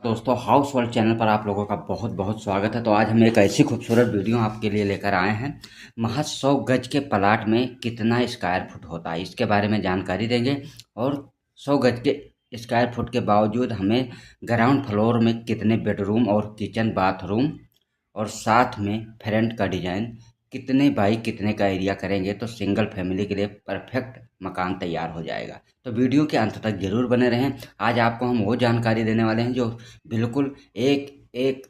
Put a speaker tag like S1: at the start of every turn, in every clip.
S1: दोस्तों house world channel पर आप लोगों का बहुत बहुत स्वागत है। तो आज हम एक ऐसी खूबसूरत वीडियो आपके लिए लेकर आए हैं। महज 100 गज के प्लाट में कितना स्क्वायर फुट होता है इसके बारे में जानकारी देंगे। और 100 गज के स्क्वायर फुट के बावजूद हमें ग्राउंड फ्लोर में कितने बेडरूम और किचन बाथरूम और साथ में फ्रंट का डिजाइन कितने बाई कितने का एरिया करेंगे तो सिंगल फैमिली के लिए परफेक्ट मकान तैयार हो जाएगा। तो वीडियो के अंत तक जरूर बने रहें। आज आपको हम वो जानकारी देने वाले हैं जो बिल्कुल एक एक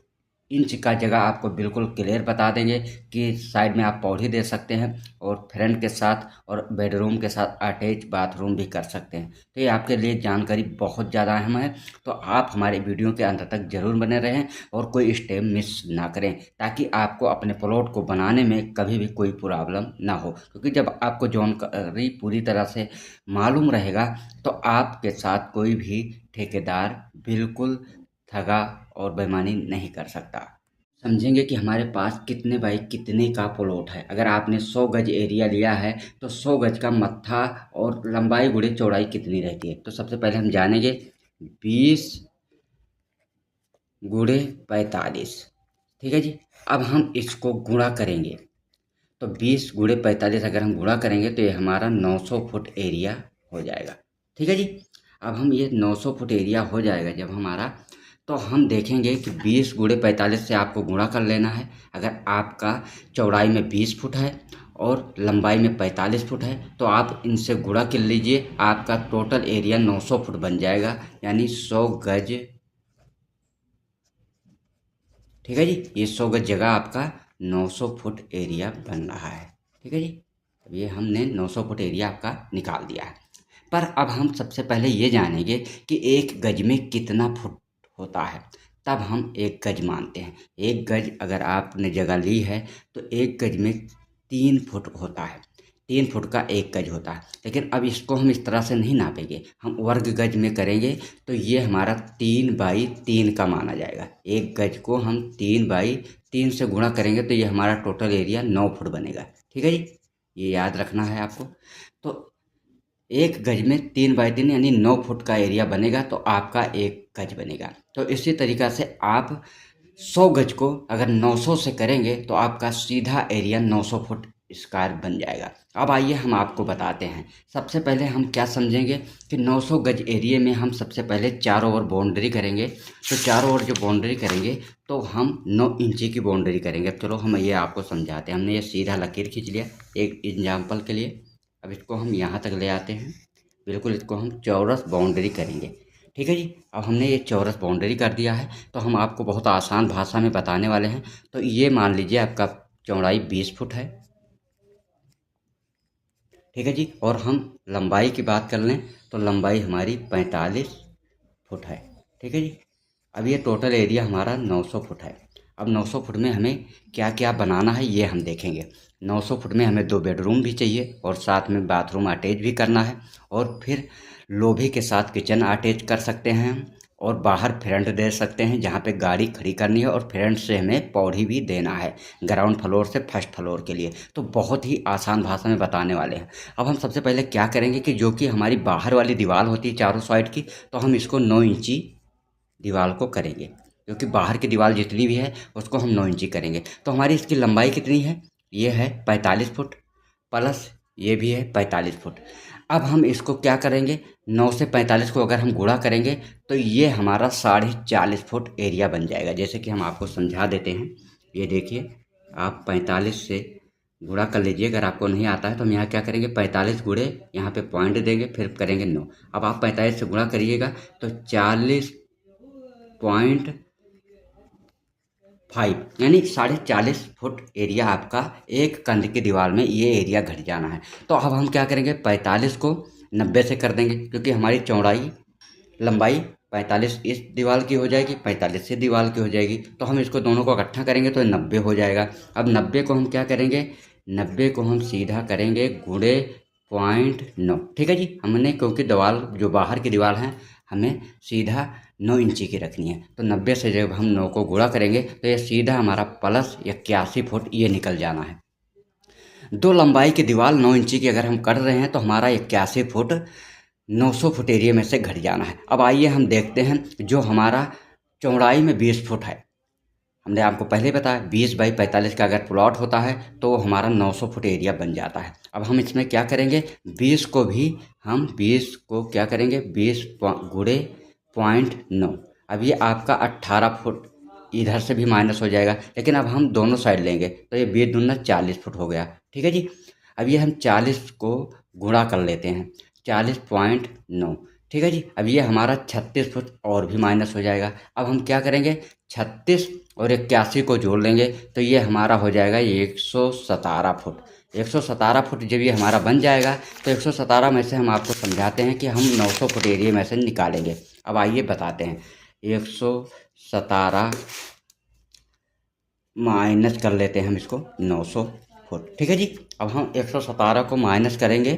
S1: इंच का जगह आपको बिल्कुल क्लियर बता देंगे कि साइड में आप पौड़ी दे सकते हैं और फ्रंट के साथ और बेडरूम के साथ अटैच बाथरूम भी कर सकते हैं। तो ये आपके लिए जानकारी बहुत ज़्यादा अहम है। तो आप हमारे वीडियो के अंत तक जरूर बने रहें और कोई स्टेप मिस ना करें ताकि आपको अपने प्लॉट को बनाने में कभी भी कोई प्रॉब्लम ना हो, क्योंकि जब आपको जानकारी पूरी तरह से मालूम रहेगा तो आपके साथ कोई भी ठेकेदार बिल्कुल ठगा और बेईमानी नहीं कर सकता। समझेंगे कि हमारे पास कितने बाई कितने का प्लॉट है। अगर आपने 100 गज एरिया लिया है तो 100 गज का मत्था और लंबाई गुणे चौड़ाई कितनी रहती है। तो सबसे पहले हम जानेंगे 20 गुणे 45। ठीक है जी। अब हम इसको गुणा करेंगे तो 20 गुणे 45 अगर हम गुणा करेंगे तो ये हमारा 900 फुट एरिया हो जाएगा। ठीक है जी। अब हम ये 900 फुट एरिया हो जाएगा जब हमारा, तो हम देखेंगे कि 20 गुणे 45 से आपको गुणा कर लेना है। अगर आपका चौड़ाई में 20 फुट है और लंबाई में 45 फुट है तो आप इनसे गुणा कर लीजिए, आपका टोटल एरिया 900 फुट बन जाएगा, यानी 100 गज। ठीक है जी। ये 100 गज जगह आपका 900 फुट एरिया बन रहा है। ठीक है जी। अब ये हमने 900 फुट एरिया आपका निकाल दिया है। पर अब हम सबसे पहले ये जानेंगे कि एक गज में कितना फुट होता है, तब हम एक गज मानते हैं। एक गज अगर आपने जगह ली है तो एक गज में 3 फुट होता है। 3 फुट का एक गज होता है। लेकिन अब इसको हम इस तरह से नहीं नापेंगे, हम वर्ग गज में करेंगे तो ये हमारा 3 बाई 3 का माना जाएगा। एक गज को हम 3 बाई 3 से गुणा करेंगे तो ये हमारा टोटल एरिया 9 फुट बनेगा। ठीक है जी। ये याद रखना है आपको। तो एक गज में 3 बाई 3 यानी 9 फुट का एरिया बनेगा तो आपका एक गज बनेगा। तो इसी तरीक़ा से आप 100 गज को अगर 900 से करेंगे तो आपका सीधा एरिया 900 फुट स्क्वायर बन जाएगा। अब आइए हम आपको बताते हैं। सबसे पहले हम क्या समझेंगे कि 900 गज एरिया में हम सबसे पहले चारों ओर बाउंड्री करेंगे। तो चारों ओर जो बाउंड्री करेंगे तो हम 9 इंची की बाउंड्री करेंगे। अब चलो हम ये आपको समझाते हैं। हमने ये सीधा लकीर खींच लिया एक एग्जाम्पल के लिए। अब इसको हम यहाँ तक ले आते हैं, बिल्कुल इसको हम चौरस बाउंड्री करेंगे। ठीक है जी। अब हमने ये चौरस बाउंड्री कर दिया है तो हम आपको बहुत आसान भाषा में बताने वाले हैं। तो ये मान लीजिए आपका चौड़ाई 20 फुट है। ठीक है जी। और हम लंबाई की बात कर लें तो लंबाई हमारी 45 फुट है। ठीक है जी। अब ये टोटल एरिया हमारा 900 फुट है। अब 900 फुट में हमें क्या क्या बनाना है ये हम देखेंगे। 900 फुट में हमें 2 बेडरूम भी चाहिए और साथ में बाथरूम अटैच भी करना है, और फिर लोबी के साथ किचन अटैच कर सकते हैं हम, और बाहर फ्रंट दे सकते हैं जहाँ पे गाड़ी खड़ी करनी है, और फ्रंट से हमें पौड़ी भी देना है ग्राउंड फ्लोर से फर्स्ट फ्लोर के लिए। तो बहुत ही आसान भाषा में बताने वाले हैं। अब हम सबसे पहले क्या करेंगे कि जो कि हमारी बाहर वाली दीवार होती है चारों साइड की, तो हम इसको 9 इंची दीवार को करेंगे, क्योंकि बाहर की दीवार जितनी भी है उसको हम 9 इंची करेंगे। तो हमारी इसकी लंबाई कितनी है, ये है 45 फुट, प्लस ये भी है 45 फुट। अब हम इसको क्या करेंगे, 9 से 45 को अगर हम गुणा करेंगे तो ये हमारा 40.5 फुट एरिया बन जाएगा। जैसे कि हम आपको समझा देते हैं। ये देखिए, आप 45 से गुणा कर लीजिए। अगर आपको नहीं आता है तो हम यहाँ क्या करेंगे, 45 गुणे यहाँ पे पॉइंट देंगे, फिर करेंगे 9। अब आप 45 से गुणा करिएगा तो 40.5 यानी 40.5 फुट एरिया आपका एक कंध की दीवार में ये एरिया घट जाना है। तो अब हम क्या करेंगे, 45 को 90 से कर देंगे, क्योंकि हमारी चौड़ाई लंबाई 45 इस दीवार की हो जाएगी, 45 से दीवार की हो जाएगी। तो हम इसको दोनों को इकट्ठा करेंगे तो 90 हो जाएगा। अब 90 को हम क्या करेंगे, 90 को हम सीधा करेंगे गुणे 0.9। ठीक है जी। हमने क्योंकि दीवार जो बाहर की दीवार है हमें सीधा 9 इंची की रखनी है, तो 90 से जब हम 9 को गुणा करेंगे तो ये सीधा हमारा प्लस 81 फुट ये निकल जाना है। 2 लंबाई की दीवार 9 इंची की अगर हम कर रहे हैं तो हमारा 81 फुट 900 फुट एरिया में से घट जाना है। अब आइए हम देखते हैं जो हमारा चौड़ाई में 20 फुट है। हमने आपको पहले ही बताया 20 बाई 45 का अगर प्लॉट होता है तो हमारा 900 फुट एरिया बन जाता है। अब हम इसमें क्या करेंगे, 20 को भी हम 20 को क्या करेंगे, 20 गुणे 0.9। अब ये आपका 18 फुट इधर से भी माइनस हो जाएगा, लेकिन अब हम दोनों साइड लेंगे तो ये 20 दूना 40 फुट हो गया। ठीक है जी। अब ये हम 40 को गुणा कर लेते हैं, 40.9। ठीक है जी। अब ये हमारा 36 फुट और भी माइनस हो जाएगा। अब हम क्या करेंगे, 36 और 81 को जोड़ लेंगे तो ये हमारा हो जाएगा 117 फुट। 117 फुट जब ये हमारा बन जाएगा तो 117 में से हम आपको समझाते हैं कि हम 900 फुट एरिया में से निकालेंगे। अब आइए बताते हैं, 117 माइनस कर लेते हैं हम इसको 900 फुट। ठीक है जी। अब हम 117 को माइनस करेंगे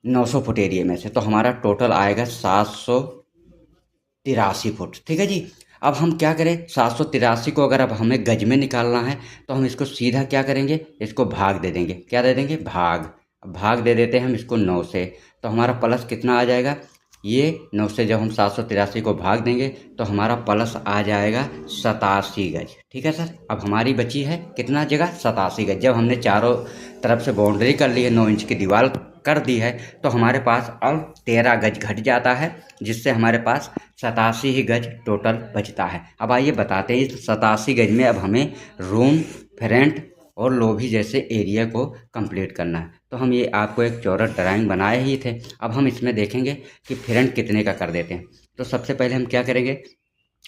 S1: 900 फुट एरिया में से तो हमारा टोटल आएगा 783 फुट। ठीक है जी। अब हम क्या करें, 783 को अगर अब हमें गज में निकालना है तो हम इसको सीधा क्या करेंगे, इसको भाग दे देंगे। क्या दे देंगे, भाग। भाग दे देते हैं हम इसको 9 से, तो हमारा प्लस कितना आ जाएगा, ये 9 से जब हम 783 को भाग देंगे तो हमारा प्लस आ जाएगा 87 गज। ठीक है सर। अब हमारी बची है कितना जगह, 87 गज। जब हमने चारों तरफ से बाउंड्री कर ली है, 9 इंच की दीवार कर दी है, तो हमारे पास अब 13 गज घट जाता है, जिससे हमारे पास 87 ही गज टोटल बचता है। अब आइए बताते हैं इस 87 गज में अब हमें रूम, फ्रंट और लॉबी जैसे एरिया को कंप्लीट करना है। तो हम ये आपको एक चौरस ड्राइंग बनाए ही थे। अब हम इसमें देखेंगे कि फ्रंट कितने का कर देते हैं। तो सबसे पहले हम क्या करेंगे,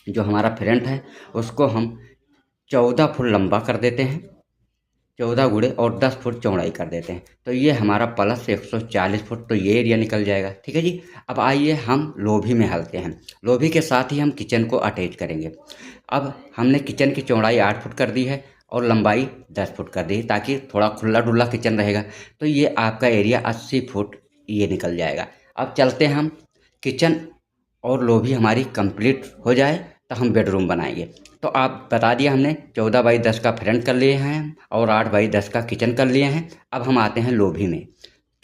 S1: जो हमारा फ्रंट है उसको हम 14 फुट लंबा कर देते हैं, 14 गुणे और 10 फुट चौड़ाई कर देते हैं, तो ये हमारा प्लस 140 फुट, तो ये एरिया निकल जाएगा। ठीक है जी। अब आइए हम लोभी में हलते हैं। लोभी के साथ ही हम किचन को अटैच करेंगे। अब हमने किचन की चौड़ाई 8 फुट कर दी है और लंबाई 10 फुट कर दी, ताकि थोड़ा खुला डुल्ला किचन रहेगा। तो ये आपका एरिया 80 फुट ये निकल जाएगा। अब चलते हैं हम, किचन और लोभी हमारी कंप्लीट हो जाए तो हम बेडरूम बनाएंगे। तो आप बता दिया हमने 14 बाई 10 का फ्रंट कर लिए हैं और 8 बाई 10 का किचन कर लिए हैं। अब हम आते हैं लोभी में।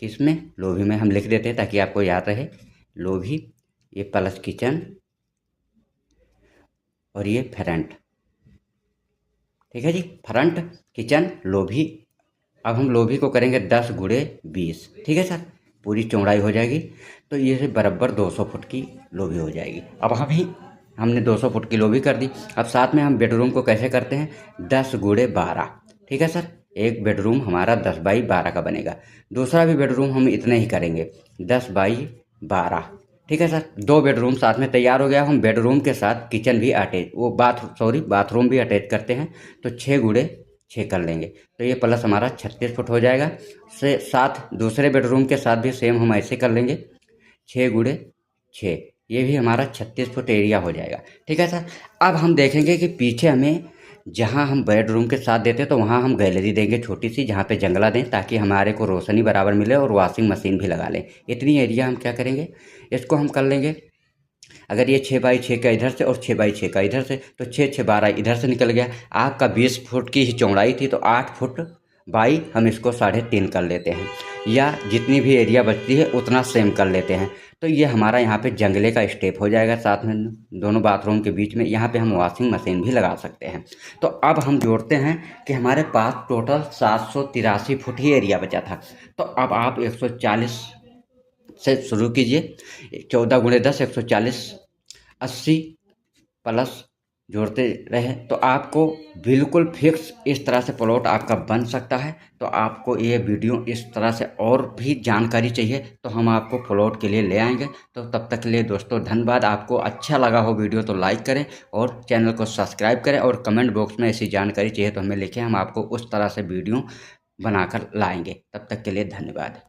S1: किसमें, लोभी में हम लिख देते हैं ताकि आपको याद रहे। लोभी, ये प्लस किचन और ये फ्रंट। ठीक है जी। फ्रंट, किचन, लोभी। अब हम लोभी को करेंगे 10 गुणे 20। ठीक है सर। पूरी चौड़ाई हो जाएगी तो ये से बराबर 200 फुट की लोभी हो जाएगी। अब हमने 200 फुट की लोभी कर दी। अब साथ में हम बेडरूम को कैसे करते हैं, 10 गुणे 12। ठीक है सर। एक बेडरूम हमारा 10 बाई 12 का बनेगा। दूसरा भी बेडरूम हम इतने ही करेंगे, 10 बाई 12। ठीक है सर। 2 बेडरूम साथ में तैयार हो गया। हम बेडरूम के साथ किचन भी अटैच, वो बाथरूम भी अटैच करते हैं, तो 6 गुणे 6 कर लेंगे तो ये प्लस हमारा 36 फुट हो जाएगा। से साथ दूसरे बेडरूम के साथ भी सेम हम ऐसे कर लेंगे, 6 गुणे 6, ये भी हमारा 36 फुट एरिया हो जाएगा। ठीक है सर। अब हम देखेंगे कि पीछे हमें, जहाँ हम बेडरूम के साथ देते हैं तो वहाँ हम गैलरी देंगे छोटी सी, जहाँ पे जंगला दें ताकि हमारे को रोशनी बराबर मिले और वॉशिंग मशीन भी लगा लें। इतनी एरिया हम क्या करेंगे, इसको हम कर लेंगे। अगर ये 6 बाई 6 का इधर से और 6 बाई 6 का इधर से, तो 6 6 12 इधर से निकल गया। आपका 20 फुट की ही चौड़ाई थी तो 8 फुट बाई हम इसको 3.5 कर लेते हैं, या जितनी भी एरिया बचती है उतना सेम कर लेते हैं। तो ये हमारा यहाँ पे जंगले का स्टेप हो जाएगा। साथ में दोनों बाथरूम के बीच में यहाँ पे हम वॉशिंग मशीन भी लगा सकते हैं। तो अब हम जोड़ते हैं कि हमारे पास टोटल 783 फुट ही एरिया बचा था। तो अब आप 140 से शुरू कीजिए, 14 गुणे 10 140, 80 प्लस जोड़ते रहे तो आपको बिल्कुल फिक्स इस तरह से प्लॉट आपका बन सकता है। तो आपको ये वीडियो इस तरह से और भी जानकारी चाहिए तो हम आपको प्लॉट के लिए ले आएंगे। तो तब तक के लिए दोस्तों धन्यवाद। आपको अच्छा लगा हो वीडियो तो लाइक करें और चैनल को सब्सक्राइब करें, और कमेंट बॉक्स में ऐसी जानकारी चाहिए तो हमें लिखें, हम आपको उस तरह से वीडियो बनाकर लाएंगे। तब तक के लिए धन्यवाद।